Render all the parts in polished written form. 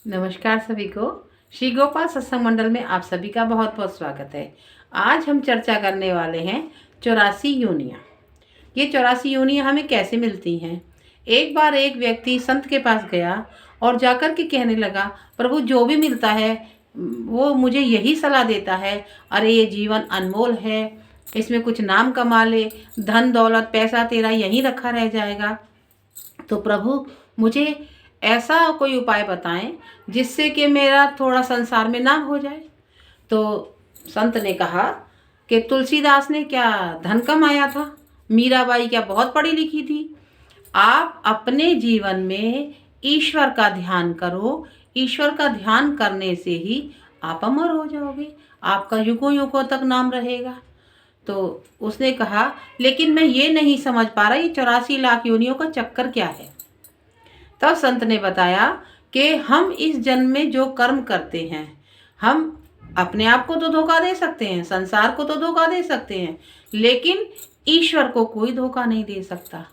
नमस्कार सभी को। श्री गोपाल सत्संग मंडल में आप सभी का बहुत बहुत स्वागत है। आज हम चर्चा करने वाले हैं 84 योनियाँ। ये 84 योनियाँ हमें कैसे मिलती हैं। एक बार एक व्यक्ति संत के पास गया और जाकर के कहने लगा, प्रभु जो भी मिलता है वो मुझे यही सलाह देता है, अरे ये जीवन अनमोल है, इसमें कुछ नाम कमा ले, धन दौलत पैसा तेरा यहीं रखा रह जाएगा। तो प्रभु मुझे ऐसा कोई उपाय बताएं जिससे कि मेरा थोड़ा संसार में नाम हो जाए। तो संत ने कहा कि तुलसीदास ने क्या धन कमाया था, मीराबाई क्या बहुत पढ़ी लिखी थी। आप अपने जीवन में ईश्वर का ध्यान करो, ईश्वर का ध्यान करने से ही आप अमर हो जाओगे, आपका युगों युगों तक नाम रहेगा। तो उसने कहा लेकिन मैं ये नहीं समझ पा रहा ये 84 लाख योनियों का चक्कर क्या है। तब संत ने बताया कि हम इस जन्म में जो कर्म करते हैं, हम अपने आप को तो धोखा दे सकते हैं, संसार को तो धोखा दे सकते हैं, लेकिन ईश्वर को कोई धोखा नहीं दे सकता।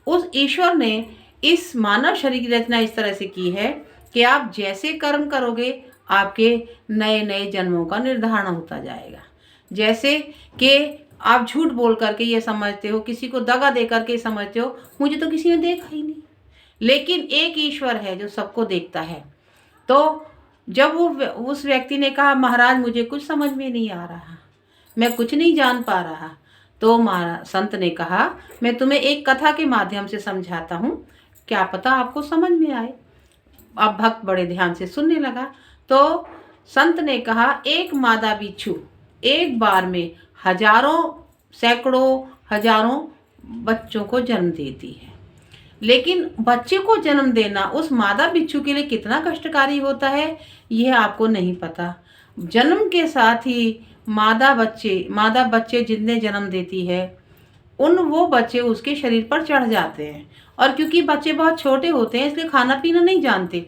उस ईश्वर ने इस मानव शरीर की रचना इस तरह से की है कि आप जैसे कर्म करोगे आपके नए नए जन्मों का निर्धारण होता जाएगा। जैसे कि आप झूठ बोल करके ये समझते हो, किसी को दगा दे करके समझते हो मुझे तो किसी ने देखा ही नहीं, लेकिन एक ईश्वर है जो सबको देखता है। तो जब वो उस व्यक्ति ने कहा महाराज मुझे कुछ समझ में नहीं आ रहा, मैं कुछ नहीं जान पा रहा, तो महाराज संत ने कहा मैं तुम्हें एक कथा के माध्यम से समझाता हूँ, क्या पता आपको समझ में आए। अब भक्त बड़े ध्यान से सुनने लगा। तो संत ने कहा एक मादा बिच्छू एक बार में हजारों सैकड़ों हजारों बच्चों को जन्म देती है, लेकिन बच्चे को जन्म देना उस मादा बिच्छू के लिए कितना कष्टकारी होता है यह आपको नहीं पता। जन्म के साथ ही मादा बच्चे जितने जन्म देती है वो बच्चे उसके शरीर पर चढ़ जाते हैं, और क्योंकि बच्चे बहुत छोटे होते हैं इसलिए खाना पीना नहीं जानते,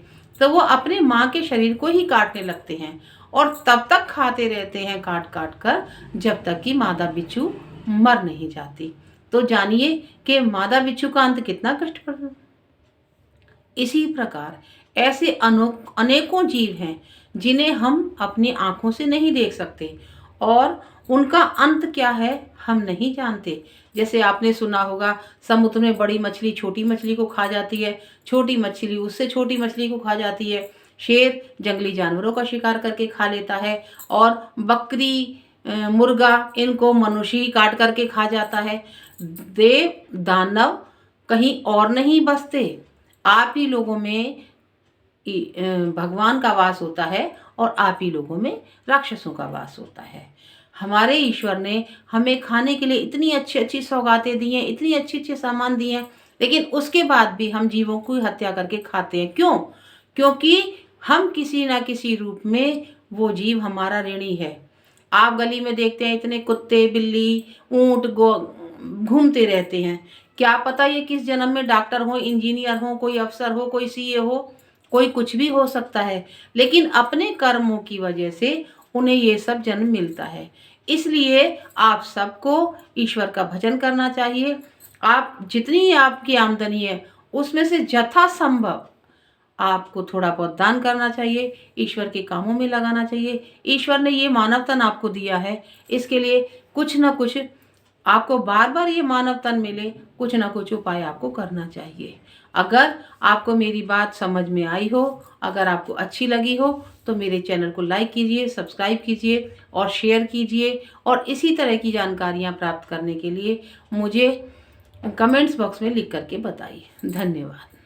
तो वो अपने माँ के शरीर को ही काटने लगते हैं और तब तक खाते रहते हैं काट काट कर जब तक कि मादा बिच्छू मर नहीं जाती। तो जानिए कि मादा बिच्छू का अंत कितना कष्टप्रद। इसी प्रकार ऐसे अनेकों जीव हैं जिन्हें हम अपनी आंखों से नहीं देख सकते और उनका अंत क्या है हम नहीं जानते। जैसे आपने सुना होगा समुद्र में बड़ी मछली छोटी मछली को खा जाती है, छोटी मछली उससे छोटी मछली को खा जाती है, शेर जंगली जानवरों का शिकार करके खा लेता है, और बकरी मुर्गा इनको मनुष्य ही काट करके खा जाता है। देव दानव कहीं और नहीं बसते, आप ही लोगों में भगवान का वास होता है और आप ही लोगों में राक्षसों का वास होता है। हमारे ईश्वर ने हमें खाने के लिए इतनी अच्छी अच्छी सौगातें दी हैं, इतनी अच्छे अच्छे सामान दिए हैं, लेकिन उसके बाद भी हम जीवों की हत्या करके खाते हैं। क्यों? क्योंकि हम किसी ना किसी रूप में वो जीव हमारा ऋणी है। आप गली में देखते हैं इतने कुत्ते बिल्ली ऊंट घूमते रहते हैं, क्या पता ये किस जन्म में डॉक्टर हो, इंजीनियर हो, कोई अफसर हो, कोई सीए हो, कोई कुछ भी हो सकता है, लेकिन अपने कर्मों की वजह से उन्हें ये सब जन्म मिलता है। इसलिए आप सबको ईश्वर का भजन करना चाहिए। आप जितनी आपकी आमदनी है उसमें से यथासंभव आपको थोड़ा बहुत दान करना चाहिए, ईश्वर के कामों में लगाना चाहिए। ईश्वर ने ये मानव तन आपको दिया है, इसके लिए कुछ ना कुछ आपको बार बार ये मानव तन मिले, कुछ ना कुछ उपाय आपको करना चाहिए। अगर आपको मेरी बात समझ में आई हो, अगर आपको अच्छी लगी हो तो मेरे चैनल को लाइक कीजिए, सब्सक्राइब कीजिए और शेयर कीजिए, और इसी तरह की जानकारियाँ प्राप्त करने के लिए मुझे कमेंट्स बॉक्स में लिख करके बताइए। धन्यवाद।